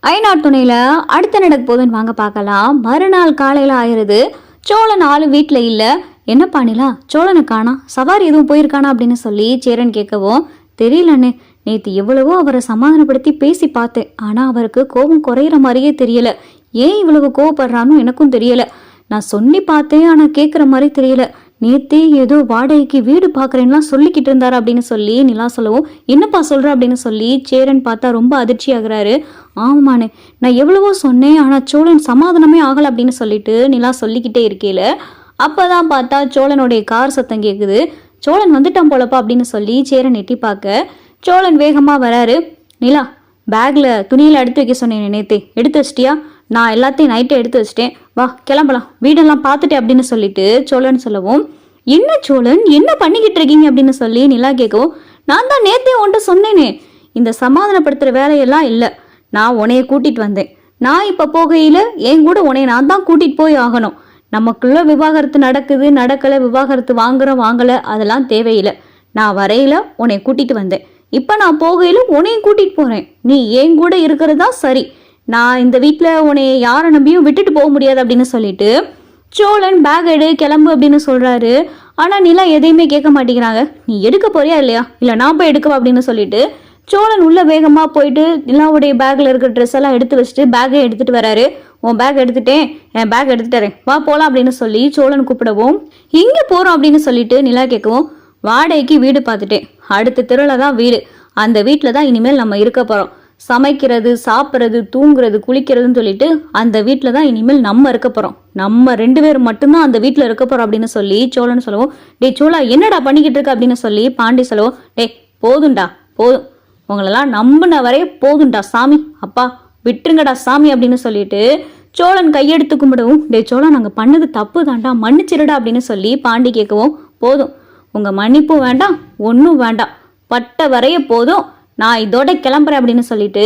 ஐநாட் துணையில அடுத்த நடக்க போதுன்னு வாங்க பார்க்கலாம். மறுநாள் காலையில ஆயிருது. சோழன் ஆளு வீட்டில் இல்லை. என்ன பண்ணிலா சோழனை காணா, சவாரி எதுவும் போயிருக்கானா அப்படின்னு சொல்லி சேரன் கேட்கவும், தெரியலண்ணே, நேற்று எவ்வளவோ அவரை சமாதானப்படுத்தி பேசி பார்த்தேன். ஆனால் அவருக்கு கோபம் குறையிற மாதிரியே தெரியல. ஏன் இவ்வளவு கோவப்படுறான்னு எனக்கும் தெரியல. நான் சொல்லி பார்த்தேன், ஆனால் கேட்குற மாதிரி தெரியல. நேத்தே ஏதோ வாடகைக்கு வீடு பார்க்குறேன்னா சொல்லிக்கிட்டு இருந்தாரு அப்படின்னு சொல்லி நிலா சொல்லவும், என்னப்பா சொல்கிற அப்படின்னு சொல்லி சேரன் பார்த்தா ரொம்ப அதிர்ச்சி ஆகுறாரு. ஆமாண்ணே, நான் எவ்வளவோ சொன்னேன், ஆனால் சோழன் சமாதானமே ஆகலை அப்படின்னு சொல்லிட்டு நிலா சொல்லிக்கிட்டே இருக்கேல. அப்போ தான் பார்த்தா சோழனுடைய கார் சத்தம் கேட்குது. சோழன் வந்துட்டான் போலப்பா அப்படின்னு சொல்லி சேரன் எட்டி பார்க்க சோழன் வேகமாக வராரு. நிலா, பேக்கில் துணியில் எடுத்து வைக்க சொன்னேன் நேத்தே, எடுத்து வச்சிட்டியா? நான் எல்லாத்தையும் நைட்டே எடுத்து வச்சிட்டேன், வா கிளம்பலாம், வீடெல்லாம் பார்த்துட்டேன் அப்படின்னு சொல்லிட்டு சோழன் சொல்லவும், என்ன சோழன் என்ன பண்ணிக்கிட்டு இருக்கீங்க அப்படின்னு சொல்லி நிலா கேட்கவும், நான் தான் நேத்தே உன்ட்ட சொன்னேனே, இந்த சமாதானப்படுத்துகிற வேலையெல்லாம் இல்லை. நான் உன்னைய கூட்டிகிட்டு வந்தேன். நான் இப்போ போகையில் என் கூட உன்னைய நான் தான் கூட்டிகிட்டு போய் ஆகணும். நமக்குள்ள விவாகரத்து நடக்கலை, விவாகரத்து வாங்கலை, அதெல்லாம் தேவையில்லை. நான் வரையில உன்னைய கூட்டிகிட்டு வந்தேன். இப்போ நான் போகையில் உன்னையும் கூட்டிகிட்டு போகிறேன். நீ என் கூட இருக்கிறது தான் சரி. நான் இந்த வீட்டில் உன்னைய யாரை நம்பியும் விட்டுட்டு போக முடியாது அப்படின்னு சொல்லிட்டு சோழன் பேக் எடு கிளம்பு அப்படின்னு சொல்கிறாரு. ஆனால் நிலா எதையுமே கேட்க மாட்டேங்கிறாங்க. நீ எடுக்க போறியா இல்லையா, இல்லை நான் போய் எடுக்கவா அப்படின்னு சொல்லிட்டு சோழன் உள்ள வேகமாக போயிட்டு நிலாவுடைய பேக்கில் இருக்கிற ட்ரெஸ் எல்லாம் எடுத்து வச்சுட்டு பேக்கை எடுத்துகிட்டு வராரு. உன் பேக் எடுத்துட்டேன், என் பேக் எடுத்துட்டறேன், வா போகலாம் அப்படின்னு சொல்லி சோழன் கூப்பிடவும், எங்கே போகிறோம் அப்படின்னு சொல்லிட்டு நிலா கேட்கவும், வாடகைக்கு வீடு பார்த்துட்டேன், அடுத்த தெருவில் தான் வீடு, அந்த வீட்டில் தான் இனிமேல் நம்ம இருக்க போகிறோம். சமைக்கிறது, சாப்பிட்றது, தூங்குறது, குளிக்கிறதுன்னு சொல்லிட்டு அந்த வீட்டில் தான் இனிமேல் நம்ம இருக்க போகிறோம். நம்ம 2 பேர் மட்டும்தான் அந்த வீட்டில் இருக்க போகிறோம் அப்படின்னு சொல்லி சோழன் சொல்லவும், டே சோழா என்னடா பண்ணிக்கிட்டு இருக்க அப்படின்னு சொல்லி பாண்டி சொல்லவும், டே போதும்டா போதும், உங்களெல்லாம் நம்பின வரைய போதும்டா சாமி, அப்பா விட்டுருங்கடா சாமி அப்படின்னு சொல்லிட்டு சோழன் கையெடுத்து கும்பிடவும், டே சோழா நாங்கள் பண்ணது தப்பு தாண்டா, மன்னிச்சிருடா அப்படின்னு சொல்லி பாண்டி கேட்கவும், போதும், உங்கள் மன்னிப்பும் வேண்டாம் ஒன்றும் வேண்டாம், பட்ட வரைய போதும், நான் இதோட கிளம்புறேன் அப்படின்னு சொல்லிட்டு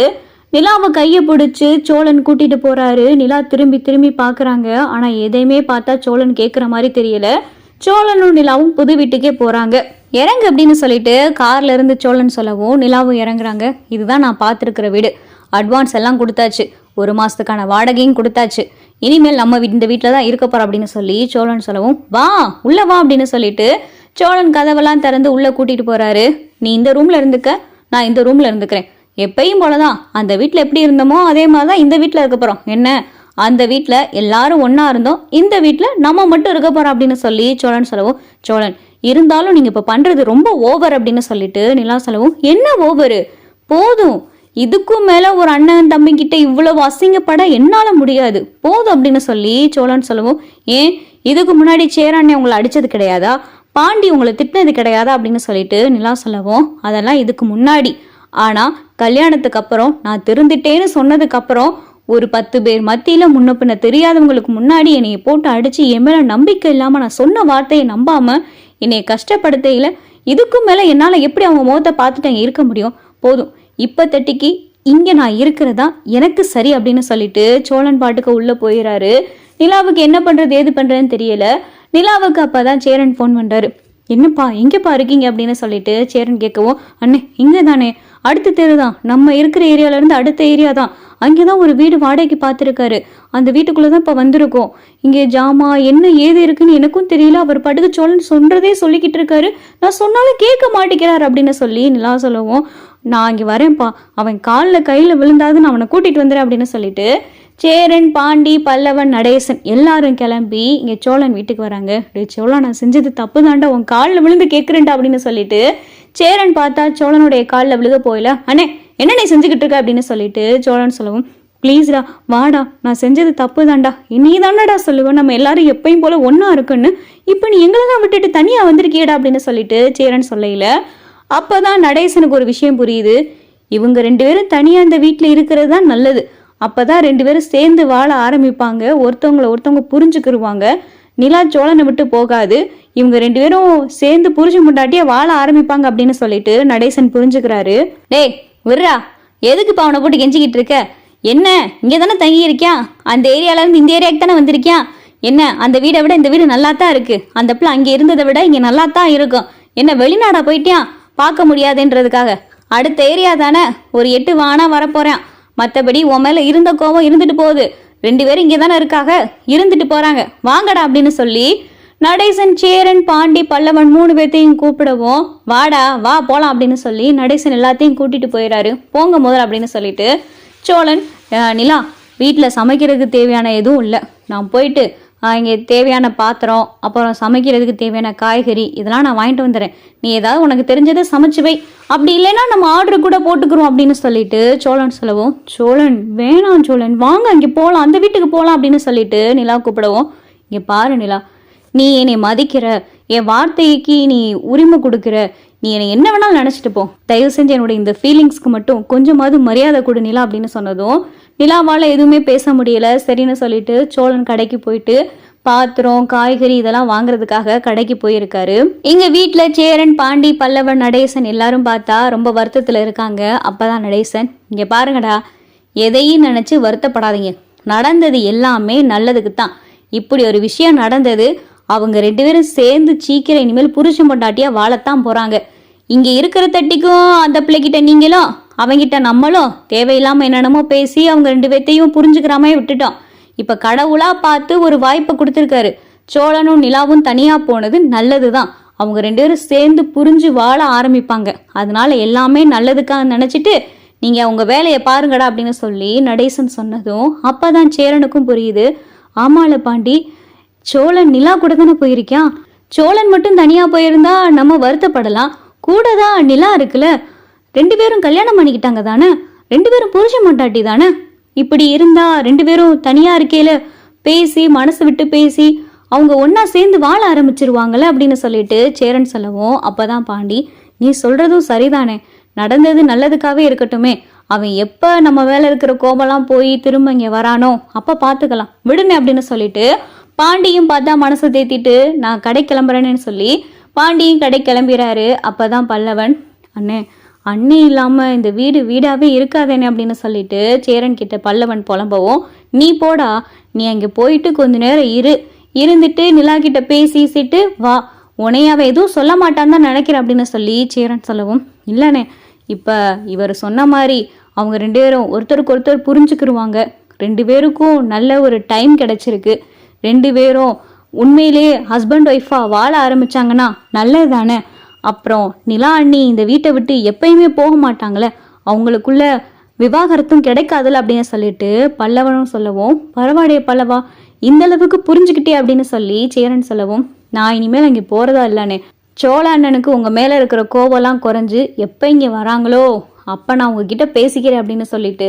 நிலாவை கையை பிடிச்சி சோழன் கூட்டிட்டு போறாரு. நிலா திரும்பி திரும்பி பார்க்குறாங்க. ஆனால் எதையுமே பார்த்தா சோழன் கேட்குற மாதிரி தெரியல. சோழனும் நிலாவும் புது வீட்டுக்கே போகிறாங்க. இறங்கு அப்படின்னு சொல்லிட்டு கார்ல இருந்து சோழன் சொல்லவும் நிலாவும் இறங்குறாங்க. இதுதான் நான் பார்த்துருக்கிற வீடு, அட்வான்ஸ் எல்லாம் கொடுத்தாச்சு, 1 மாதத்துக்கான வாடகையும் கொடுத்தாச்சு, இனிமேல் நம்ம இந்த வீட்டில் தான் இருக்க போகிறோம் அப்படின்னு சொல்லி சோழன் சொல்லவும், வா உள்ள வா அப்படின்னு சொல்லிட்டு சோழன் கதவெல்லாம் திறந்து உள்ளே கூட்டிகிட்டு போகிறாரு. நீ இந்த ரூமில் இருந்துக்க, நான் இந்த ரூமில் இருந்துக்கிறேன், எப்பயும் போலதான் அந்த வீட்டில் எப்படி இருந்தோமோ அதே மாதிரி தான் இந்த வீட்டில் இருக்க போகிறோம். என்ன, அந்த வீட்டில் எல்லாரும் ஒன்றா இருந்தோம், இந்த வீட்டில் நம்ம மட்டும் இருக்க போகிறோம் அப்படின்னு சொல்லி சோழன் சொல்லவும், சோழன் இருந்தாலும் நீங்கள் இப்போ பண்ணுறது ரொம்ப ஓவர் அப்படின்னு சொல்லிட்டு நிலா சொல்லவும், என்ன ஓவரு, போதும், இதுக்கும் மேலே ஒரு அண்ணன் தம்பிக்கிட்ட இவ்வளவு அசிங்கப்பட என்னால் முடியாது, போதும் அப்படின்னு சொல்லி சோழன் சொல்லவும், ஏன் இதுக்கு முன்னாடி சேரண்ணே உங்களை அடித்தது கிடையாதா, பாண்டி உங்களை திட்டினது கிடையாதா அப்படின்னு சொல்லிட்டு நிலா சொல்லவும், அதெல்லாம் இதுக்கு முன்னாடி, ஆனால் கல்யாணத்துக்கு அப்புறம் நான் திருந்திட்டேன்னு சொன்னதுக்கு அப்புறம் ஒரு 10 பேர் மத்தியில் முன்ன பின்ன தெரியாதவங்களுக்கு முன்னாடி என்னைய போட்டு அடித்து என் மேலே நம்பிக்கை இல்லாமல் நான் சொன்ன வார்த்தையை நம்பாமல் என்னைய கஷ்டப்படுத்தையில் இதுக்கும் மேலே என்னால் எப்படி அவங்க முகத்தை பார்த்துட்டு இருக்க முடியும், போதும், இப்போ தட்டிக்கு இங்கே நான் இருக்கிறதா எனக்கு சரி அப்படின்னு சொல்லிட்டு சோழன் பாட்டுக்கு உள்ளே போயிடறாரு. நிலாவுக்கு என்ன பண்ணுறது ஏது பண்ணுறதுன்னு தெரியல. நிலாவுக்கு அப்போ தான் சேரன் ஃபோன் பண்ணுறாரு. என்னப்பா எங்கேப்பா இருக்கீங்க அப்படின்னு சொல்லிட்டு சேரன் கேட்கவும், அண்ணே இங்கே தானே, அடுத்த தெரு தான், நம்ம இருக்கிற ஏரியாவிலேருந்து அடுத்த ஏரியா தான், அங்கே தான் ஒரு வீடு வாடகைக்கு பார்த்துருக்காரு, அந்த வீட்டுக்குள்ளே தான் இப்போ வந்திருக்கோம், இங்கே ஜாமா என்ன ஏது இருக்குன்னு எனக்கும் தெரியல, அவர் படுக்க சோழன் சொல்கிறதே சொல்லிக்கிட்டு இருக்காரு, நான் சொன்னாலும் கேட்க மாட்டேங்கிறார் அப்படின்னு சொல்லி நிலா சொல்லவும், நான் இங்கே வரேன்ப்பா, அவன் காலில் கையில் விழுந்தாது நான் அவனை கூட்டிகிட்டு வந்துடுறேன் அப்படின்னு சொல்லிட்டு சேரன், பாண்டி, பல்லவன், நடேசன் எல்லாரும் கிளம்பி இங்கே சோழன் வீட்டுக்கு வராங்க. டே சோழா நான் செஞ்சது தப்பு தாண்டா, உன் காலில் விழுந்து கேட்குறேன்டா அப்படின்னு சொல்லிட்டு சேரன் பார்த்தா சோழனுடைய காலில் விழுக போயில, அண்ணே என்ன நீ செஞ்சுக்கிட்டு இருக்க அப்படின்னு சொல்லிட்டு சோழன் சொல்லவும், ப்ளீஸ்டா வாடா, நான் செஞ்சது தப்பு தாண்டா, நீ தாண்டா சொல்லுவேன், நம்ம எல்லாரும் எப்பயும் போல ஒன்றா இருக்குன்னு, இப்போ நீ எங்களெல்லாம் விட்டுட்டு தனியாக வந்திருக்கியடா அப்படின்னு சொல்லிட்டு சேரன் சொல்லையில அப்போ தான் நடேசனுக்கு ஒரு விஷயம் புரியுது. இவங்க 2 பேரும் தனியாக இந்த வீட்டில் இருக்கிறது தான் நல்லது, அப்போதான் 2 பேரும் சேர்ந்து வாழ ஆரம்பிப்பாங்க, ஒருத்தவங்க புரிஞ்சுக்கிருவாங்க, நிலா சோழனை விட்டு போகாது, இவங்க 2 பேரும் சேர்ந்து புரிஞ்சு முண்டாட்டியே வாழ ஆரம்பிப்பாங்க அப்படின்னு சொல்லிட்டு நடேசன் புரிஞ்சுக்கிறாரு. டேய் விர்ரா, எதுக்கு அவனை போட்டு கெஞ்சிக்கிட்டு இருக்க, என்ன இங்கே தானே தங்கி இருக்கியா, அந்த ஏரியாவிலேருந்து இந்த ஏரியாவுக்கு தானே வந்திருக்கியா, என்ன அந்த வீடை விட இந்த வீடு நல்லா தான் இருக்கு, அந்த பிள்ளை அங்கே இருந்ததை விட இங்கே நல்லா தான் இருக்கும், என்ன வெளிநாடா போயிட்டியா பார்க்க முடியாதுன்றதுக்காக, அடுத்த ஏரியா தானே, ஒரு 8 வானா வரப்போறேன், மற்றபடி உன் மேல இருந்த கோவம் இருந்துட்டு போகுது, 2 பேரும் இங்கே தானே இருக்காங்க, இருந்துட்டு போறாங்க, வாங்கடா அப்படின்னு சொல்லி நடேசன், சேரன், பாண்டி, பல்லவன் 3 பேர்த்தையும் கூப்பிடவும், வாடா வா போலாம் அப்படின்னு சொல்லி நடேசன் எல்லாத்தையும் கூட்டிட்டு போயிடாரு. போங்க முதல் அப்படின்னு சொல்லிட்டு சோழன், நிலா வீட்டில் சமைக்கிறதுக்கு தேவையான எதுவும் இல்லை, நான் போயிட்டு இங்கே தேவையான பாத்திரம், அப்புறம் சமைக்கிறதுக்கு தேவையான காய்கறி இதெல்லாம் நான் வாங்கிட்டு வந்துடுறேன், நீ ஏதாவது உனக்கு தெரிஞ்சதை சமைச்சு வை, அப்படி இல்லைன்னா நம்ம ஆர்டர் கூட போட்டுக்கிறோம் அப்படின்னு சொல்லிட்டு சோழன் சொல்லவும், சோழன் வேணாம் சோழன் வாங்க இங்கே போகலாம், அந்த வீட்டுக்கு போகலாம் அப்படின்னு சொல்லிட்டு நிலா கூப்பிடவும், இங்கே பாரு நிலா, நீ என்னை மதிக்கிற, என் வார்த்தைக்கு நீ உரிமை கொடுக்குற, நீ என்னை என்ன வேணாலும் நினச்சிட்டு போ, தயவு செஞ்சு என்னோட இந்த ஃபீலிங்ஸ்க்கு மட்டும் கொஞ்சமாவது மரியாதை கொடு நிலா அப்படின்னு சொன்னதும் நிலாவால் எதுவுமே பேச முடியல. சரின்னு சொல்லிட்டு சோழன் கடைக்கு போயிட்டு பாத்திரம், காய்கறி இதெல்லாம் வாங்குறதுக்காக கடைக்கு போயிருக்காரு. இங்க வீட்டுல சேரன், பாண்டி, பல்லவன், நடேசன் எல்லாரும் பார்த்தா ரொம்ப வருத்தத்துல இருக்காங்க. அப்பதான் நடேசன், இங்க பாருங்கடா, எதையும் நினைச்சு வருத்தப்படாதீங்க, நடந்தது எல்லாமே நல்லதுக்கு தான், இப்படி ஒரு விஷயம் நடந்தது, அவங்க 2 பேரும் சேர்ந்து சீக்கிரம் இனிமேல் புருஷன் பொண்டாட்டியா வாழத்தான் போறாங்க. இங்க இருக்கிற தட்டிக்கும் அந்த பிள்ளைகிட்ட நீங்களும் அவங்கிட்ட நம்மளும் தேவையில்லாம என்னென்னமோ பேசி அவங்க 2 பேர்த்தையும் புரிஞ்சுக்கிறாமே விட்டுட்டோம். இப்ப கடவுளா பார்த்து ஒரு வாய்ப்பை கொடுத்துருக்காரு. சோழனும் நிலாவும் தனியா போனது நல்லதுதான், அவங்க 2 பேரும் சேர்ந்து புரிஞ்சு வாழ ஆரம்பிப்பாங்க, அதனால எல்லாமே நல்லதுக்காக நினைச்சிட்டு நீங்க அவங்க வேலையை பாருங்கடா அப்படின்னு சொல்லி நடேசன் சொன்னதும் அப்பதான் சேரனுக்கும் புரியுது, ஆமால பாண்டி, சோழன் நிலா கூட தானே போயிருக்கான், சோழன் மட்டும் தனியா போயிருந்தா நம்ம வருத்தப்படலாம், கூட தான் நிலா இருக்குல்ல, 2 பேரும் கல்யாணம் பண்ணிக்கிட்டாங்க தானே, 2 பேரும் புருஷ மாட்டாட்டி தானே, இப்படி இருந்தா 2 பேரும் தனியா இருக்கையில பேசி மனசு விட்டு பேசி அவங்க ஒன்னா சேர்ந்து வாழ ஆரம்பிச்சிருவாங்கல்ல அப்படின்னு சொல்லிட்டு சேரன் சொல்லவும், அப்பதான் பாண்டி, நீ சொல்றதும் சரிதானே, நடந்தது நல்லதுக்காகவே இருக்கட்டுமே, அவன் எப்ப நம்ம மேல இருக்கிற கோபம்லாம் போய் திரும்ப இங்க வரானோ அப்ப பாத்துக்கலாம் விடுனே அப்படின்னு சொல்லிட்டு பாண்டியும் பார்த்தா மனசை தேத்திட்டு நான் கடை கிளம்புறேன்னு சொல்லி பாண்டியும் கடை கிளம்பிறாரு. அப்பதான் பல்லவன், அண்ணே இல்லாம இந்த வீடு வீடாவே இருக்காதேனே அப்படின்னு சொல்லிட்டு சேரன் கிட்ட பல்லவன் புலம்பவும், நீ போடா, நீ அங்க போயிட்டு கொஞ்ச நேரம் இருந்துட்டு நிலா கிட்ட பேசிட்டு வா, உனையாவ எதுவும் சொல்ல மாட்டான்னு தான் நினைக்கிறேன் அப்படின்னு சொல்லி சேரன் சொல்லவும், இல்லனே இப்ப இவர் சொன்ன மாதிரி அவங்க 2 பேரும் ஒருத்தருக்கு ஒருத்தர் புரிஞ்சுக்கிருவாங்க, 2 பேருக்கும் நல்ல ஒரு டைம் கிடைச்சிருக்கு, 2 பேரும் உண்மையிலே ஹஸ்பண்ட் ஒய்ஃபா வாழ ஆரம்பிச்சாங்கன்னா நல்லது தானே, அப்புறம் நிலா அண்ணி இந்த வீட்டை விட்டு எப்பயுமே போக மாட்டாங்களே, அவங்களுக்குள்ள விவாகரத்தும் கிடைக்காதுல அப்படின்னு சொல்லிட்டு பல்லவனும் சொல்லவும், பரவாயில்லையே பல்லவா, இந்த அளவுக்கு புரிஞ்சுக்கிட்டே அப்படின்னு சொல்லி சேரன் சொல்லவும், நான் இனிமேல் அங்கே போறதா இல்லைனே, சோழ அண்ணனுக்கு உங்க மேல இருக்கிற கோவம்லாம் குறைஞ்சு எப்ப இங்க வராங்களோ அப்ப நான் உங்ககிட்ட பேசிக்கிறேன் அப்படின்னு சொல்லிட்டு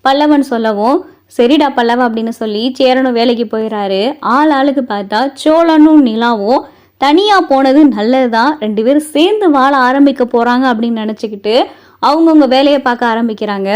பல்லவன் சொல்லவும், சரிடா பல்லவா அப்படின்னு சொல்லி சேரனும் வேலைக்கு போயிடறாரு. ஆளுக்கு பார்த்தா சோழனும் நிலாவும் தனியா போனது நல்லதுதான், 2 பேரும் சேர்ந்து வாழ ஆரம்பிக்க போறாங்க அப்படின்னு நினைச்சுக்கிட்டு அவங்கவுங்க வேலையை பார்க்க ஆரம்பிக்கிறாங்க.